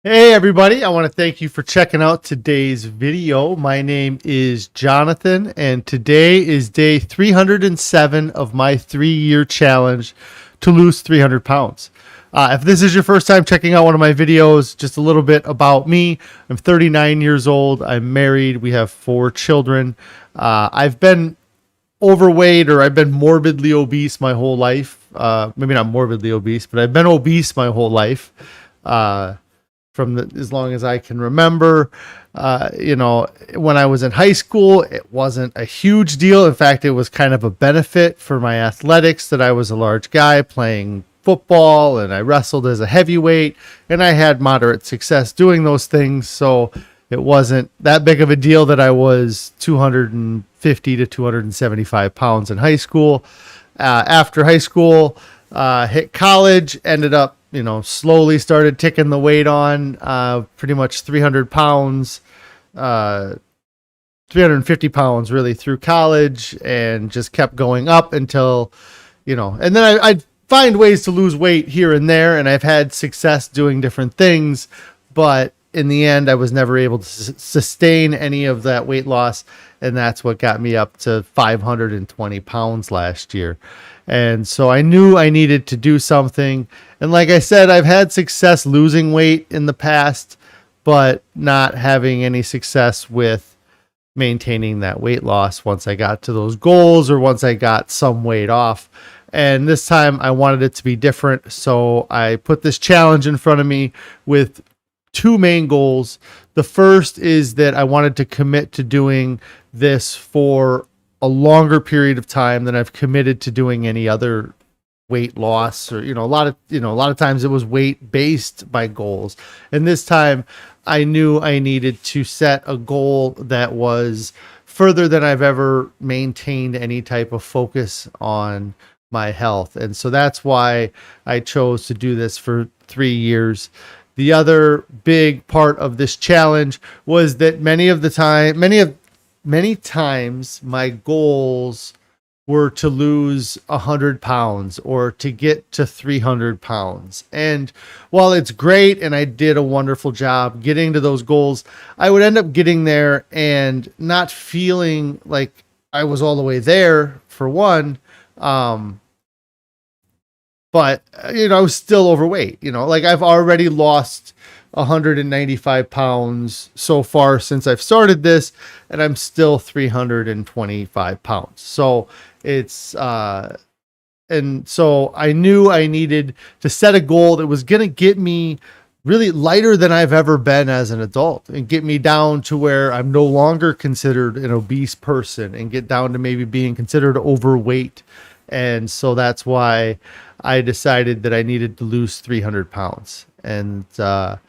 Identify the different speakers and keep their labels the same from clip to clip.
Speaker 1: Hey everybody, I want to thank you for checking out today's video. My name is Jonathan and today is day 307 of my 3-year challenge to lose 300 pounds. If this is your first time checking out one of my videos, just a little bit about me. I'm 39 years old. I'm married. We have 4 children. I've been overweight or I've been morbidly obese my whole life. Maybe not morbidly obese, but I've been obese my whole life. As long as I can remember. When I was in high school, it wasn't a huge deal. In fact, it was kind of a benefit for my athletics that I was a large guy playing football and I wrestled as a heavyweight and I had moderate success doing those things. So it wasn't that big of a deal that I was 250 to 275 pounds in high school. After high school, hit college, ended up slowly started ticking the weight on, pretty much 300 pounds, 350 pounds really through college, and just kept going up until, and then I'd find ways to lose weight here and there, and I've had success doing different things, but in the end, I was never able to sustain any of that weight loss, and that's what got me up to 520 pounds last year. And so I knew I needed to do something. And like I said, I've had success losing weight in the past, but not having any success with maintaining that weight loss once I got to those goals or once I got some weight off. And this time I wanted it to be different. So I put this challenge in front of me with 2 main goals. The first is that I wanted to commit to doing this for a longer period of time than I've committed to doing any other weight loss, or a lot of times it was weight based by goals, and this time I knew I needed to set a goal that was further than I've ever maintained any type of focus on my health. And so that's why I chose to do this for 3 years. The other big part of this challenge was that many times my goals were to lose 100 pounds or to get to 300 pounds. And while it's great and I did a wonderful job getting to those goals, I would end up getting there and not feeling like I was all the way there, for one. But I was still overweight. Like I've already lost 195 pounds so far since I've started this, and I'm still 325 pounds. So it's and so I knew I needed to set a goal that was going to get me really lighter than I've ever been as an adult, and get me down to where I'm no longer considered an obese person, and get down to maybe being considered overweight. And so that's why I decided that I needed to lose 300 pounds. And so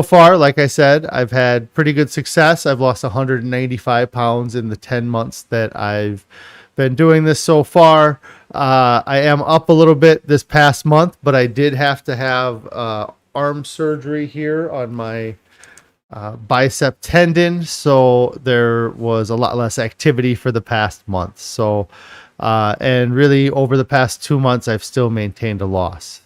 Speaker 1: far, like I said, I've had pretty good success. I've lost 195 pounds in the 10 months that I've been doing this so far. I am up a little bit this past month, but I did have to have arm surgery here on my bicep tendon. So there was a lot less activity for the past month. So, and really over the past 2 months, I've still maintained a loss.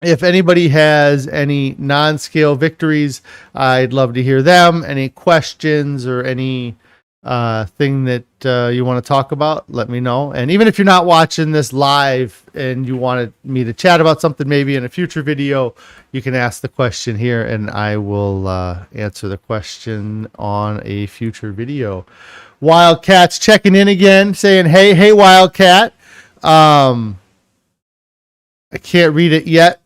Speaker 1: If anybody has any non-scale victories, I'd love to hear them. Any questions or any thing that you want to talk about, let me know. And even if you're not watching this live and you wanted me to chat about something maybe in a future video, you can ask the question here and I will answer the question on a future video. Wildcat's checking in again, saying, hey, Wildcat. I can't read it yet.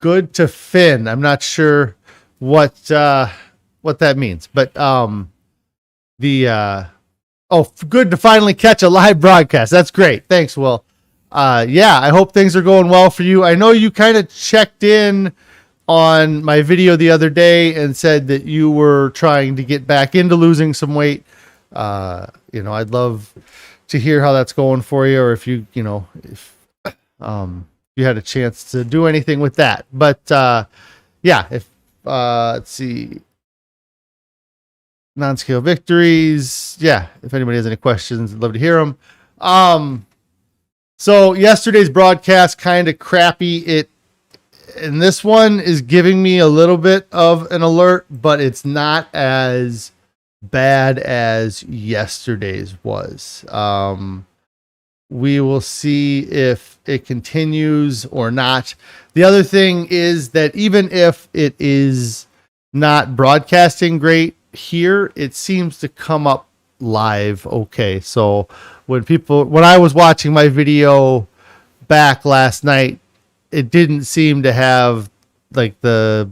Speaker 1: Good to Finn. I'm not sure what that means, but good to finally catch a live broadcast. That's great. Thanks, Will. Yeah, I hope things are going well for you. I know you kind of checked in on my video the other day and said that you were trying to get back into losing some weight. I'd love to hear how that's going for you, or if you had a chance to do anything with that. But yeah, let's see, non-scale victories. Yeah, if anybody has any questions, I'd love to hear them. So yesterday's broadcast kind of crappy. And this one is giving me a little bit of an alert, but it's not as bad as yesterday's was. We will see if it continues or not. The other thing is that even if it is not broadcasting great here, it seems to come up live okay. So when I was watching my video back last night, it didn't seem to have like the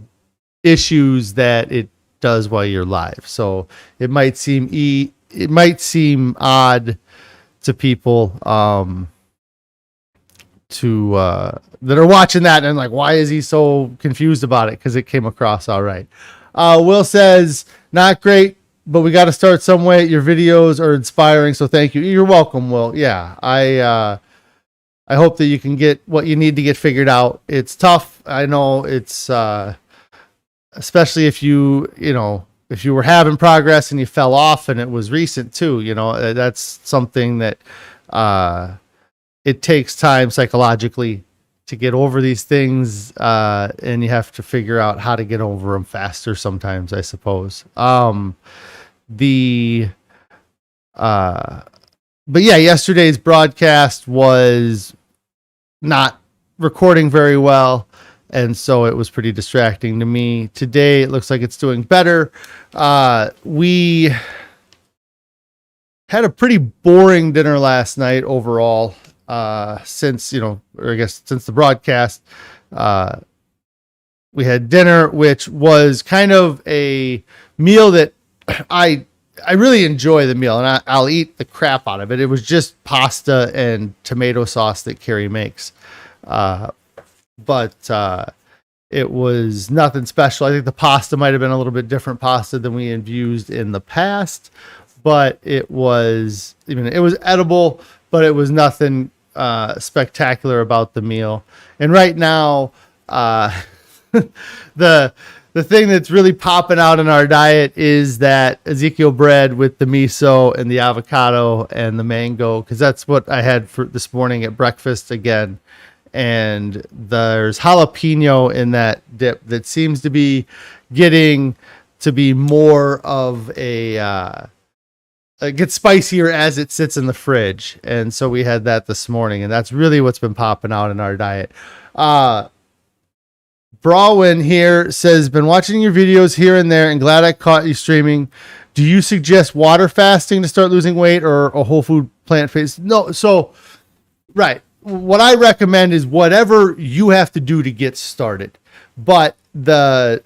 Speaker 1: issues that it does while you're live. So it might seem odd to people that are watching that and like, why is he so confused about it? Because it came across all right. Will says, not great, but we got to start some way. Your videos are inspiring, so thank you. You're welcome, Will. Yeah, I hope that you can get what you need to get figured out. It's tough. I know it's especially if you were having progress and you fell off and it was recent too, that's something that it takes time psychologically to get over these things, and you have to figure out how to get over them faster sometimes, I suppose. But yeah, yesterday's broadcast was not recording very well, and so it was pretty distracting to me. Today, it looks like it's doing better. We had a pretty boring dinner last night overall, since the broadcast. We had dinner, which was kind of a meal that I really enjoy the meal, and I'll eat the crap out of it. It was just pasta and tomato sauce that Carrie makes. But it was nothing special. I think the pasta might have been a little bit different pasta than we had used in the past, but it was edible, but it was nothing spectacular about the meal. And right now, the thing that's really popping out in our diet is that Ezekiel bread with the miso and the avocado and the mango, because that's what I had for this morning at breakfast again. And there's jalapeno in that dip that seems to be getting to be more of it gets spicier as it sits in the fridge. And so we had that this morning, and that's really what's been popping out in our diet. Brawin here says, been watching your videos here and there and glad I caught you streaming. Do you suggest water fasting to start losing weight or a whole food plant-based? No. So, right. What I recommend is whatever you have to do to get started. But the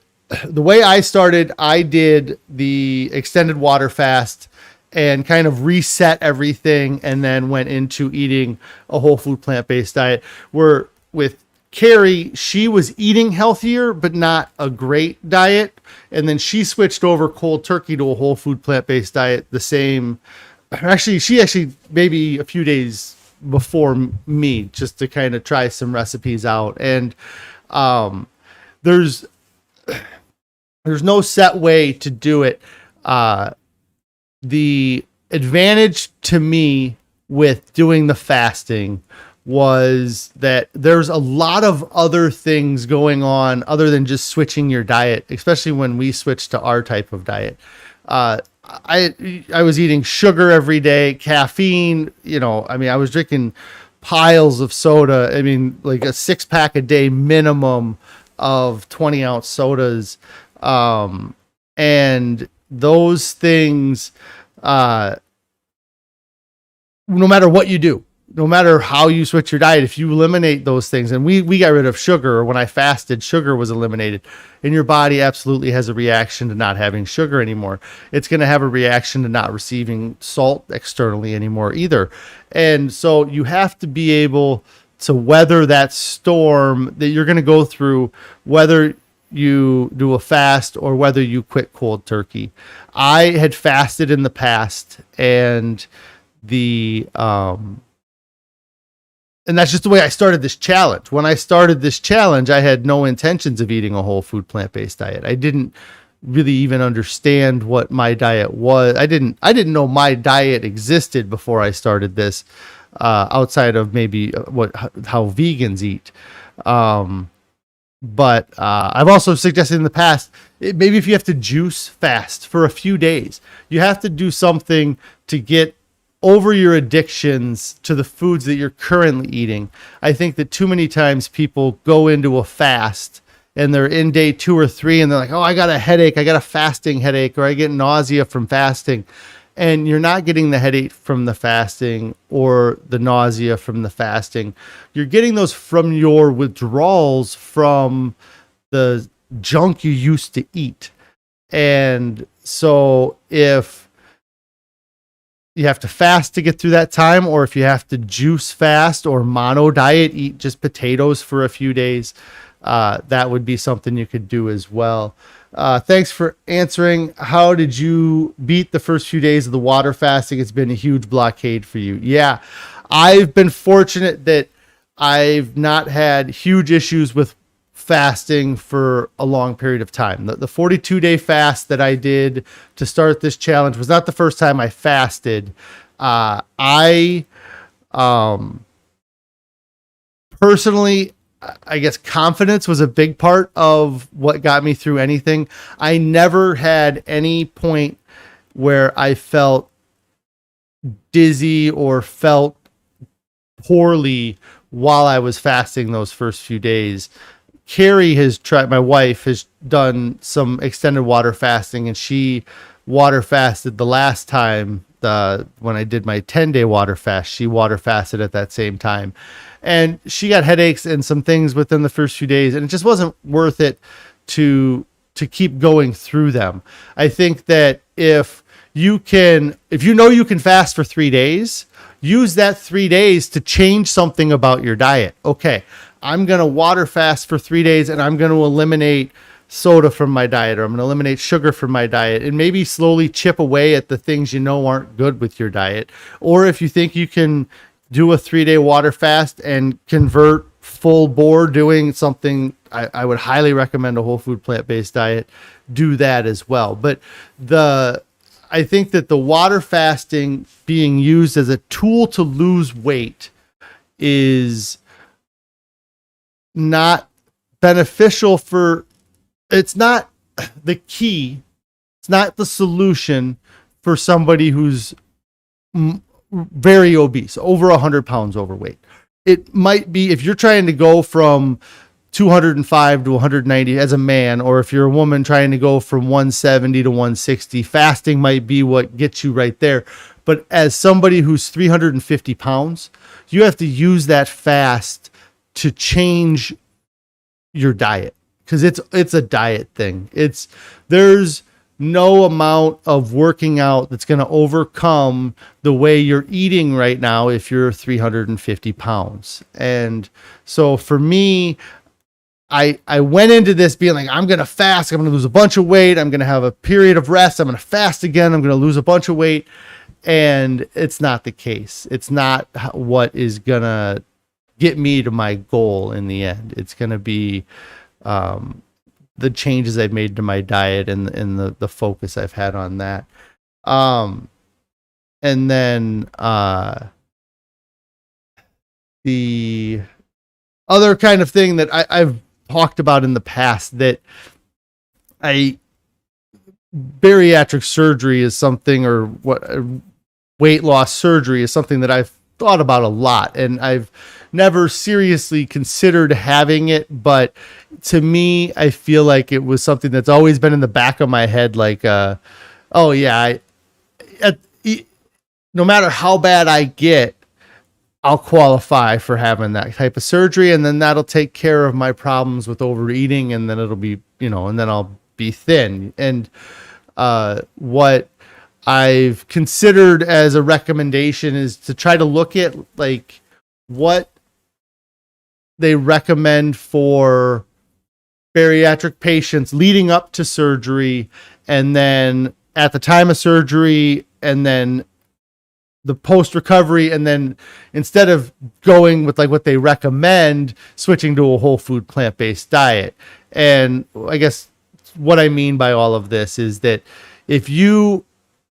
Speaker 1: way I started, I did the extended water fast and kind of reset everything and then went into eating a whole food plant-based diet. Where with Carrie, she was eating healthier, but not a great diet. And then she switched over cold turkey to a whole food plant-based diet. She maybe a few days before me, just to kind of try some recipes out. And there's no set way to do it. The advantage to me with doing the fasting was that there's a lot of other things going on other than just switching your diet, especially when we switched to our type of diet. I was eating sugar every day, caffeine, I was drinking piles of soda. Like a 6-pack a day minimum of 20-ounce sodas. And those things, no matter what you do, no matter how you switch your diet, if you eliminate those things, and we got rid of sugar, or when I fasted, sugar was eliminated, and your body absolutely has a reaction to not having sugar anymore. It's going to have a reaction to not receiving salt externally anymore either. And so you have to be able to weather that storm that you're going to go through, whether you do a fast or whether you quit cold turkey. I had fasted in the past, and and that's just the way I started this challenge. When I started this challenge, I had no intentions of eating a whole food plant-based diet. I didn't really even understand what my diet was. I didn't know my diet existed before I started this. outside of maybe how vegans eat. But I've also suggested in the past, maybe if you have to juice fast for a few days, you have to do something to get over your addictions to the foods that you're currently eating. I think that too many times people go into a fast and they're in day 2 or 3 and they're like, oh, I got a headache. I got a fasting headache, or I get nausea from fasting. And you're not getting the headache from the fasting or the nausea from the fasting. You're getting those from your withdrawals from the junk you used to eat. And so if you have to fast to get through that time, or if you have to juice fast or mono diet, eat just potatoes for a few days, that would be something you could do as well. Thanks for answering. How did you beat the first few days of the water fasting? It's been a huge blockade for you. Yeah, I've been fortunate that I've not had huge issues with fasting for a long period of time. The 42-day fast that I did to start this challenge was not the first time I fasted. I personally, I guess confidence was a big part of what got me through anything. I never had any point where I felt dizzy or felt poorly while I was fasting those first few days. Carrie my wife has done some extended water fasting, and she water fasted the last time, when I did my 10-day water fast. She water fasted at that same time. And she got headaches and some things within the first few days, and it just wasn't worth it to keep going through them. I think that if you know you can fast for 3 days, use that 3 days to change something about your diet. Okay, I'm going to water fast for 3 days, and I'm going to eliminate soda from my diet, or I'm going to eliminate sugar from my diet, and maybe slowly chip away at the things you know aren't good with your diet. Or if you think you can do a 3-day water fast and convert full bore doing something, I would highly recommend a whole food plant-based diet. Do that as well. But I think that the water fasting being used as a tool to lose weight is not beneficial it's not the key. It's not the solution for somebody who's very obese, over 100 pounds overweight. It might be if you're trying to go from 205 to 190 as a man, or if you're a woman trying to go from 170 to 160, fasting might be what gets you right there. But as somebody who's 350 pounds, you have to use that fast to change your diet, because it's a diet thing. There's no amount of working out that's going to overcome the way you're eating right now if you're 350 pounds. And so for me, I went into this being like, I'm going to fast. I'm going to lose a bunch of weight. I'm going to have a period of rest. I'm going to fast again. I'm going to lose a bunch of weight. And it's not the case. It's not what is going to get me to my goal in the end. It's going to be the changes I've made to my diet and the focus I've had on that. And then the other kind of thing that I've talked about in the past, that bariatric surgery is something, or weight loss surgery is something that I've thought about a lot, and I've never seriously considered having it. But to me, I feel like it was something that's always been in the back of my head. Like, oh yeah, no matter how bad I get, I'll qualify for having that type of surgery, and then that'll take care of my problems with overeating, and then it'll be, and then I'll be thin. And what I've considered as a recommendation is to try to look at like what they recommend for bariatric patients leading up to surgery, and then at the time of surgery, and then the post recovery, and then instead of going with like what they recommend, switching to a whole food plant-based diet. And I guess what I mean by all of this is that if you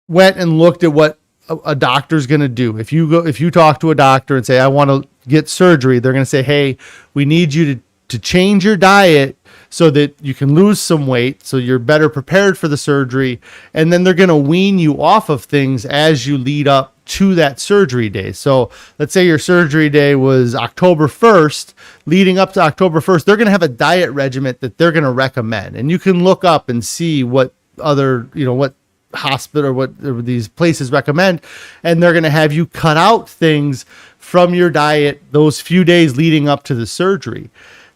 Speaker 1: went and looked at what a doctor's going to do. If you talk to a doctor and say, I want to get surgery, they're going to say, hey, we need you to change your diet so that you can lose some weight, so you're better prepared for the surgery. And then they're going to wean you off of things as you lead up to that surgery day. So let's say your surgery day was October 1st. Leading up to October 1st, they're going to have a diet regimen that they're going to recommend. And you can look up and see what other, what hospital or what these places recommend. And they're going to have you cut out things from your diet those few days leading up to the surgery.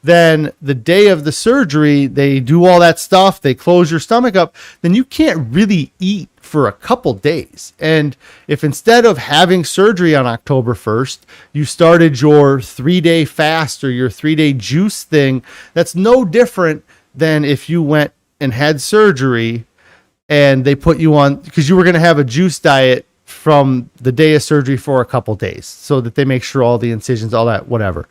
Speaker 1: Then the day of the surgery, they do all that stuff. They close your stomach up. Then you can't really eat for a couple days. And if instead of having surgery on October 1st, you started your 3-day fast or your 3-day juice thing, that's no different than if you went and had surgery and they put you on, because you were going to have a juice diet from the day of surgery for a couple days so that they make sure all the incisions, all that, whatever.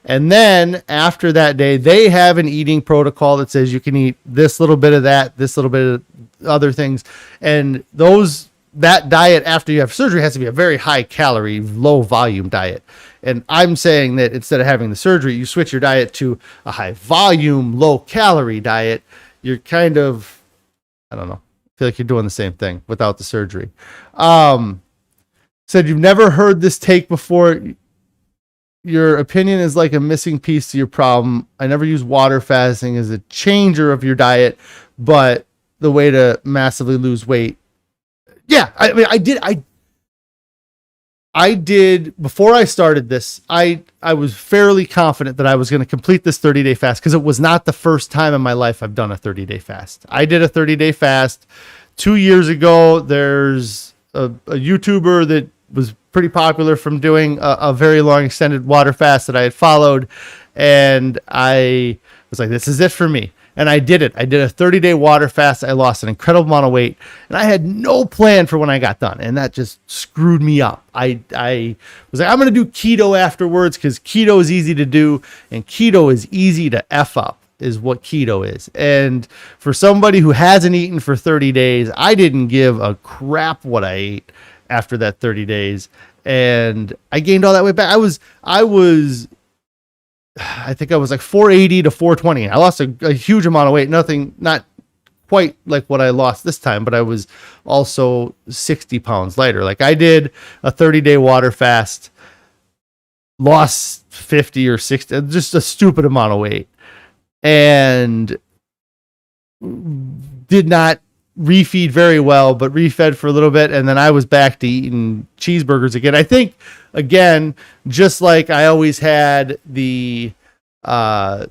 Speaker 1: And then after that day, they have an eating protocol that says you can eat this little bit of that, this little bit of other things. And that diet after you have surgery has to be a very high calorie, low volume diet. And I'm saying that instead of having the surgery, you switch your diet to a high volume, low calorie diet. You're kind of, I don't know, I feel like you're doing the same thing without the surgery. Said you've never heard this take before. Your opinion is like a missing piece to your problem. I never use water fasting as a changer of your diet, but the way to massively lose weight. Yeah, I mean, I did before I started this. I was fairly confident that I was going to complete this 30-day fast because it was not the first time in my life I've done a 30-day fast. I did a 30-day fast 2 years ago. There's a YouTuber that was pretty popular from doing a very long extended water fast that I had followed. And I was like, this is it for me. And I did it. I did a 30-day water fast. I lost an incredible amount of weight and I had no plan for when I got done. And that just screwed me up. I was like, I'm going to do keto afterwards because keto is easy to do and keto is easy to F up is what keto is. And for somebody who hasn't eaten for 30 days, I didn't give a crap what I ate after that 30 days. And I gained all that weight back. I think I was like 480 to 420. I lost a huge amount of weight. Not quite like what I lost this time, but I was also 60 pounds lighter. Like I did a 30-day water fast, lost 50 or 60, just a stupid amount of weight, and did not refeed very well, but refed for a little bit. And then I was back to eating cheeseburgers again. I think, again, just like I always had the option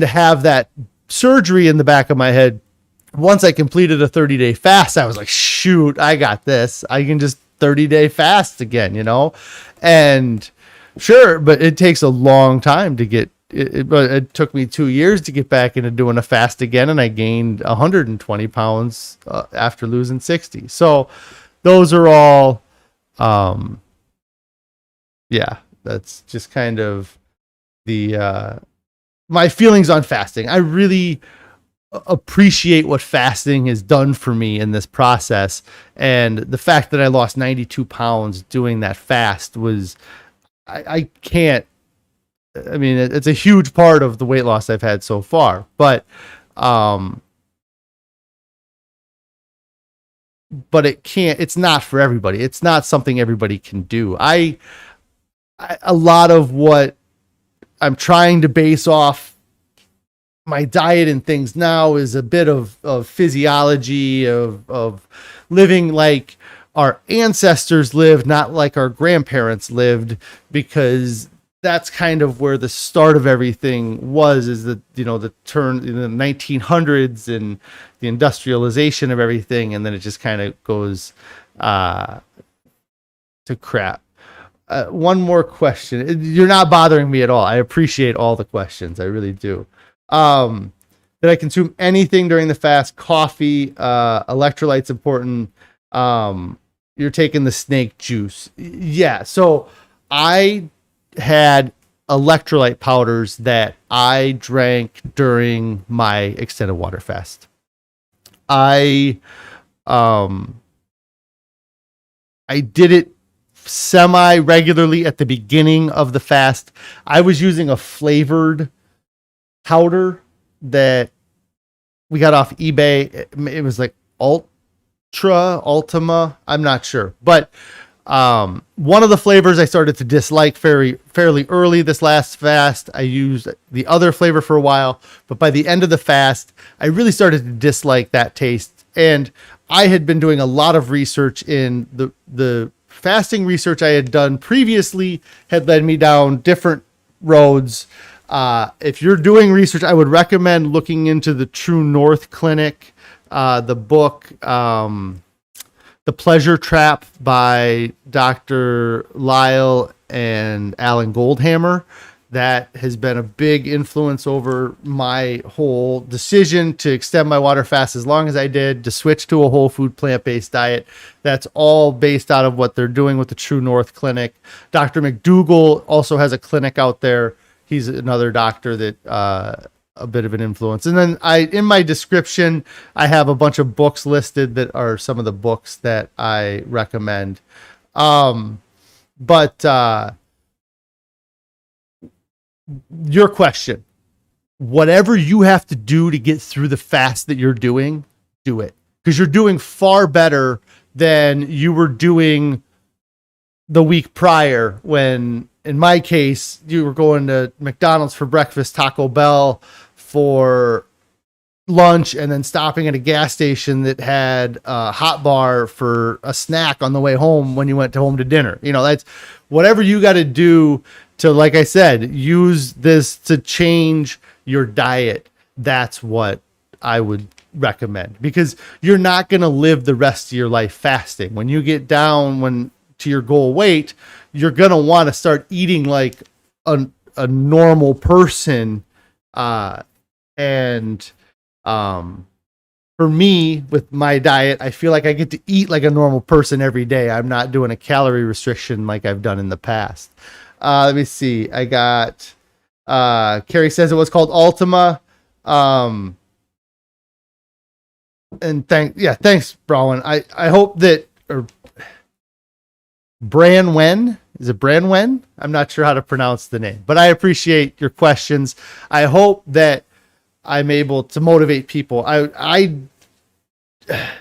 Speaker 1: to have that surgery in the back of my head. Once I completed a 30-day fast, I was like, shoot, I got this. I can just 30-day fast again, and sure, but it takes a long time to get it took me 2 years to get back into doing a fast again, and I gained 120 pounds after losing 60. So those are all, that's just kind of the my feelings on fasting. I really appreciate what fasting has done for me in this process, and the fact that I lost 92 pounds doing that fast was, I can't. I mean, it's a huge part of the weight loss I've had so far, but it's not for everybody. It's not something everybody can do. A lot of what I'm trying to base off my diet and things now is a bit of physiology of living like our ancestors lived, not like our grandparents lived, because that's kind of where the start of everything was, is the turn in the 1900s and the industrialization of everything. And then it just kind of goes to crap. One more question. You're not bothering me at all. I appreciate all the questions. I really do. Did I consume anything during the fast? Coffee, electrolytes important. You're taking the snake juice. Yeah. So I had electrolyte powders that I drank during my extended water fast. I I did it semi regularly at the beginning of the fast. I was using a flavored powder that we got off eBay. It was like Ultima. I'm not sure, but one of the flavors I started to dislike fairly early this last fast. I used the other flavor for a while, but by the end of the fast, I really started to dislike that taste. And I had been doing a lot of research in the fasting research I had done previously had led me down different roads. If you're doing research, I would recommend looking into the True North Clinic, the book, The Pleasure Trap by Dr. Lyle and Alan Goldhammer. That has been a big influence over my whole decision to extend my water fast as long as I did, to switch to a whole food plant-based diet. That's all based out of what they're doing with the True North Clinic. Dr. McDougall also has a clinic out there. He's another doctor that a bit of an influence. And then in my description, I have a bunch of books listed that are some of the books that I recommend. But your question, whatever you have to do to get through the fast that you're doing, do it, because you're doing far better than you were doing the week prior, when in my case, you were going to McDonald's for breakfast, Taco Bell for lunch, and then stopping at a gas station that had a hot bar for a snack on the way home when you went home to dinner. That's whatever you got to do to, like I said, use this to change your diet. That's what I would recommend, because you're not going to live the rest of your life fasting. When you get down to your goal weight, you're going to want to start eating like a normal person. For me, with my diet, I feel like I get to eat like a normal person every day. I'm not doing a calorie restriction like I've done in the past. Let me see. I got, Carrie says it was called Ultima. And thanks, Browen. I hope that, or Branwen, is it Branwen? I'm not sure how to pronounce the name, but I appreciate your questions. I hope that I'm able to motivate people.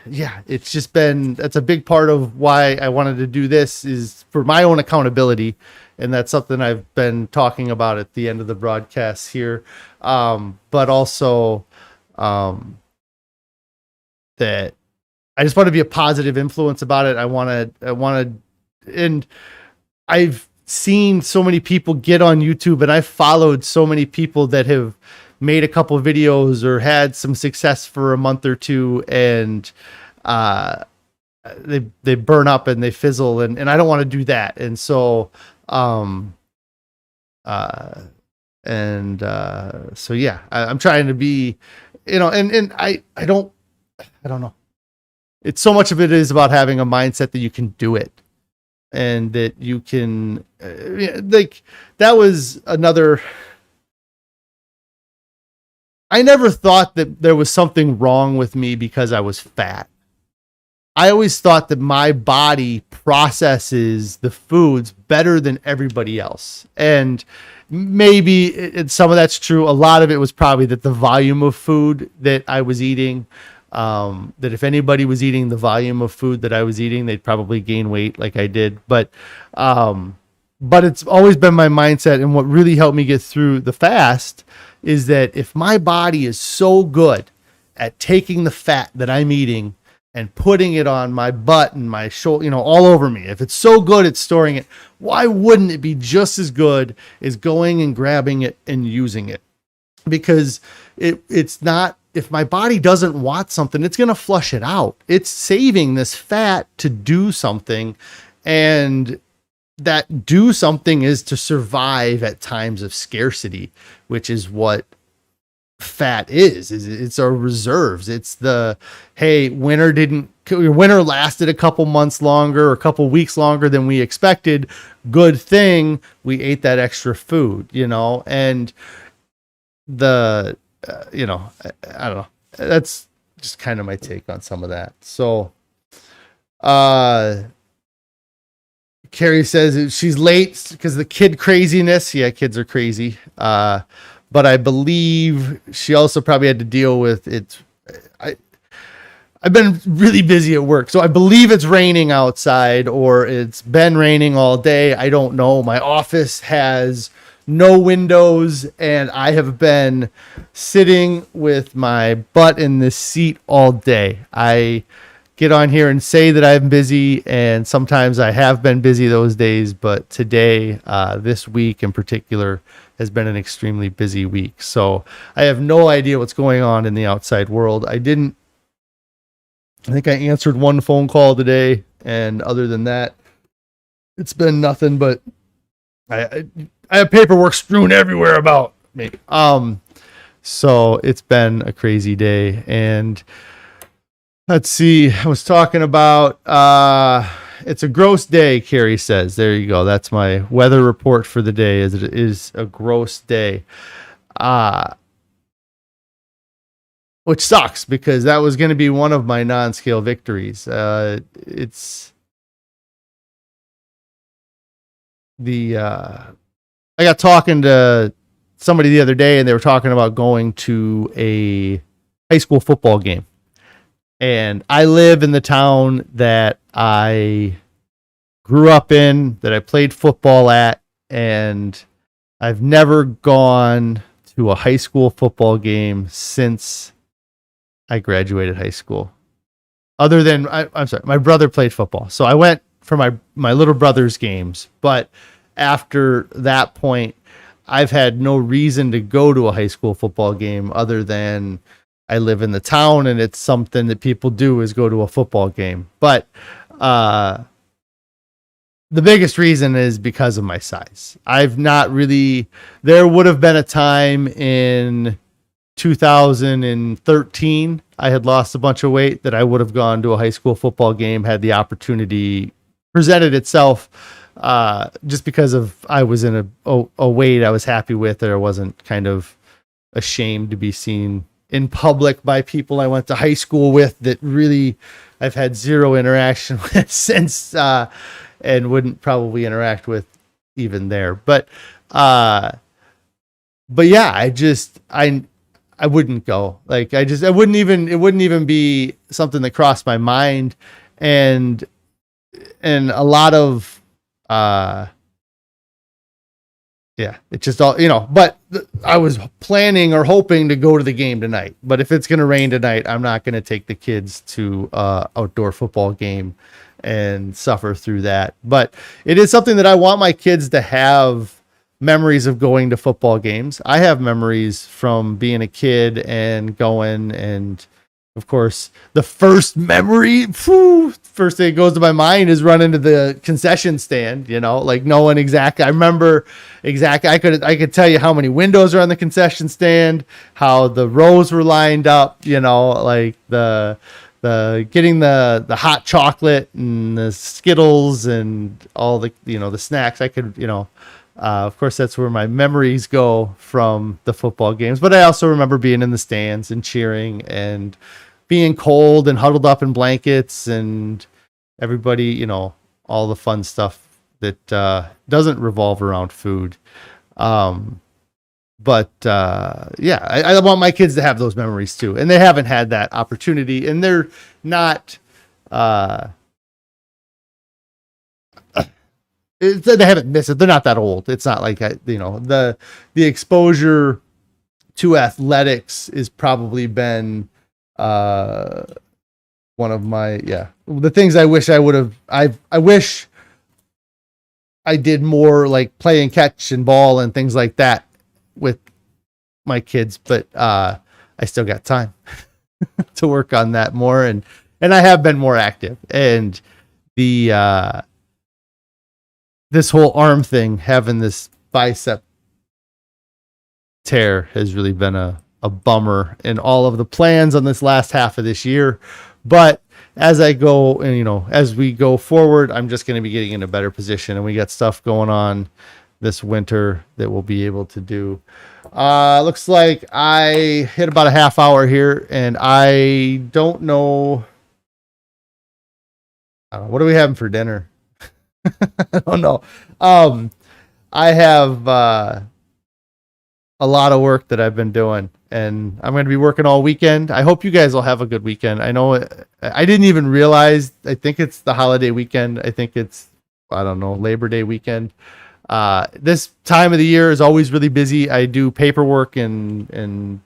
Speaker 1: It's just that's a big part of why I wanted to do this, is for my own accountability. And that's something I've been talking about at the end of the broadcast here. But also, that I just want to be a positive influence about it. I want to, and I've seen so many people get on YouTube, and I've followed so many people that have made a couple of videos or had some success for a month or two, and they burn up and they fizzle, and I don't want to do that. And so I'm trying to be, and I don't know. It's so much of it is about having a mindset that you can do it, and that you can, like, that was another. I never thought that there was something wrong with me because I was fat. I always thought that my body processes the foods better than everybody else. And maybe some of that's true. A lot of it was probably that the volume of food that I was eating, that if anybody was eating the volume of food that I was eating, they'd probably gain weight like I did. But it's always been my mindset. And what really helped me get through the fast is that if my body is so good at taking the fat that I'm eating and putting it on my butt and my shoulder, all over me, if it's so good at storing it, why wouldn't it be just as good as going and grabbing it and using it? Because it's not, if my body doesn't want something, it's going to flush it out. It's saving this fat to do something, and that do something is to survive at times of scarcity, which is what fat is. It's our reserves. It's the, hey, winter lasted a couple months longer, or a couple weeks longer than we expected. Good thing we ate that extra food, and I don't know. That's just kind of my take on some of that. So, Carrie says she's late because the kid craziness. Yeah, kids are crazy. But I believe she also probably had to deal with it. I've been really busy at work, so I believe it's raining outside, or it's been raining all day. I don't know. My office has no windows, and I have been sitting with my butt in this seat all day. I get on here and say that I'm busy, and sometimes I have been busy those days, but today, this week in particular, has been an extremely busy week. So I have no idea what's going on in the outside world. I think I answered one phone call today, and other than that, it's been nothing but I have paperwork strewn everywhere about me. So it's been a crazy day. And let's see, I was talking about it's a gross day, Carrie says. There you go. That's my weather report for the day. It is a gross day. Which sucks because that was going to be one of my non-scale victories. I got talking to somebody the other day, and they were talking about going to a high school football game. And I live in the town that I grew up in, that I played football at, and I've never gone to a high school football game since I graduated high school. Other than, I'm sorry, my brother played football. So I went for my little brother's games. But after that point, I've had no reason to go to a high school football game other than I live in the town, and it's something that people do is go to a football game. But the biggest reason is because of my size. I've not really, there would have been a time in 2013, I had lost a bunch of weight that I would have gone to a high school football game had the opportunity presented itself, just because of I was in a weight I was happy with, that I wasn't kind of ashamed to be seen in public by people I went to high school with that really I've had zero interaction with since, and wouldn't probably interact with even there. But yeah, I wouldn't go. Like it wouldn't even be something that crossed my mind. And a lot of, yeah, it just all, but I was planning or hoping to go to the game tonight, but if it's going to rain tonight, I'm not going to take the kids to outdoor football game and suffer through that. But it is something that I want my kids to have memories of going to football games. I have memories from being a kid and going, and of course, the first memory, first thing that goes to my mind is running to the concession stand, like knowing exactly. I remember exactly. I could tell you how many windows are on the concession stand, how the rows were lined up, like the getting the hot chocolate and the Skittles and all the, the snacks. I could, of course, that's where my memories go from the football games. But I also remember being in the stands and cheering and being cold and huddled up in blankets and everybody, all the fun stuff that doesn't revolve around food. But yeah, I want my kids to have those memories too. And they haven't had that opportunity. And they're not... they haven't missed it. They're not that old. It's not like, the exposure to athletics is probably been one of my, the things I wish I would have, I wish I did more, like playing catch and ball and things like that with my kids, but I still got time to work on that more. And I have been more active, and this whole arm thing, having this bicep tear, has really been a bummer in all of the plans on this last half of this year. But as I go, and as we go forward, I'm just going to be getting in a better position, and we got stuff going on this winter that we'll be able to do. Looks like I hit about a half hour here, and I don't know. What are we having for dinner? I don't know. I have a lot of work that I've been doing, and I'm going to be working all weekend. I hope you guys will have a good weekend. I know I didn't even realize. I think it's the holiday weekend. I think it's, I don't know, Labor Day weekend. This time of the year is always really busy. I do paperwork and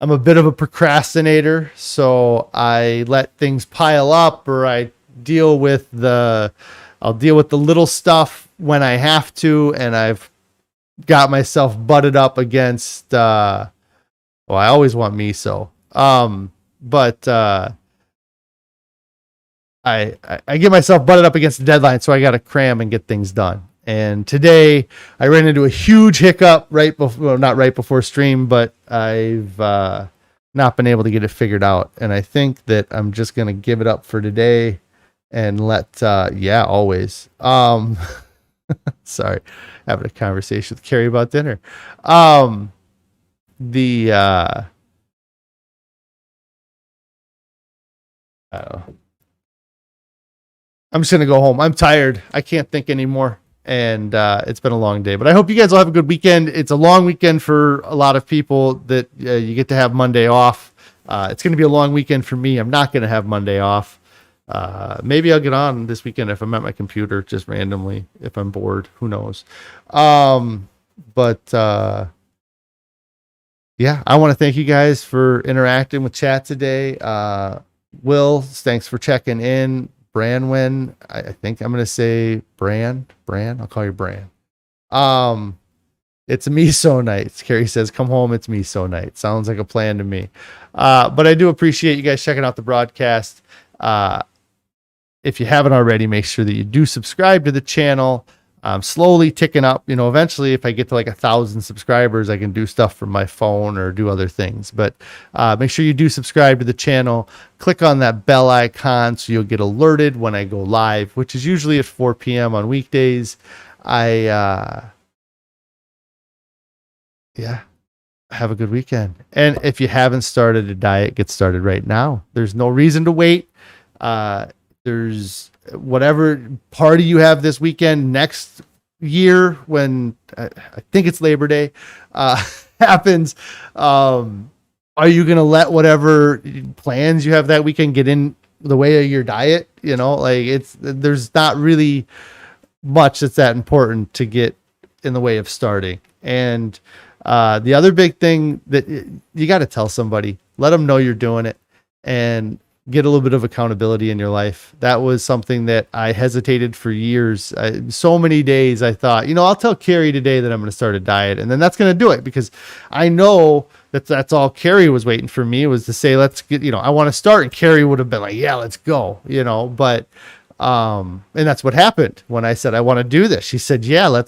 Speaker 1: I'm a bit of a procrastinator, so I let things pile up, or I'll deal with the little stuff when I have to, and I've got myself butted up against I always want miso. But I get myself butted up against the deadline, so I got to cram and get things done. And today I ran into a huge hiccup right before, well, not right before stream, but I've not been able to get it figured out. And I think that I'm just going to give it up for today and always. Sorry, having a conversation with Carrie about dinner. I'm just gonna go home. I'm tired. I can't think anymore, and it's been a long day. But I hope you guys will have a good weekend. It's a long weekend for a lot of people that you get to have Monday off. It's gonna be a long weekend for me. I'm not gonna have Monday off. Maybe I'll get on this weekend if I'm at my computer, just randomly, if I'm bored, who knows? Yeah, I want to thank you guys for interacting with chat today. Will, thanks for checking in. Branwyn, I think I'm going to say Bran, I'll call you Bran. It's miso night. Carrie says, come home, it's miso night. Sounds like a plan to me. But I do appreciate you guys checking out the broadcast. If you haven't already, make sure that you do subscribe to the channel. I'm slowly ticking up. Eventually, if I get to like 1,000 subscribers, I can do stuff from my phone or do other things. But make sure you do subscribe to the channel. Click on that bell icon so you'll get alerted when I go live, which is usually at 4 p.m. on weekdays. Have a good weekend. And if you haven't started a diet, get started right now. There's no reason to wait. There's whatever party you have this weekend, next year when I think it's Labor Day happens. Are you going to let whatever plans you have that weekend get in the way of your diet? There's not really much that's that important to get in the way of starting. And the other big thing that you got to tell somebody, let them know you're doing it, and get a little bit of accountability in your life. That was something that I hesitated for years. So many days I thought, I'll tell Carrie today that I'm going to start a diet, and then that's going to do it, because I know that's all Carrie was waiting for me, was to say, let's get, I want to start. And Carrie would have been like, yeah, let's go, but, and that's what happened when I said, I want to do this. She said, yeah, let's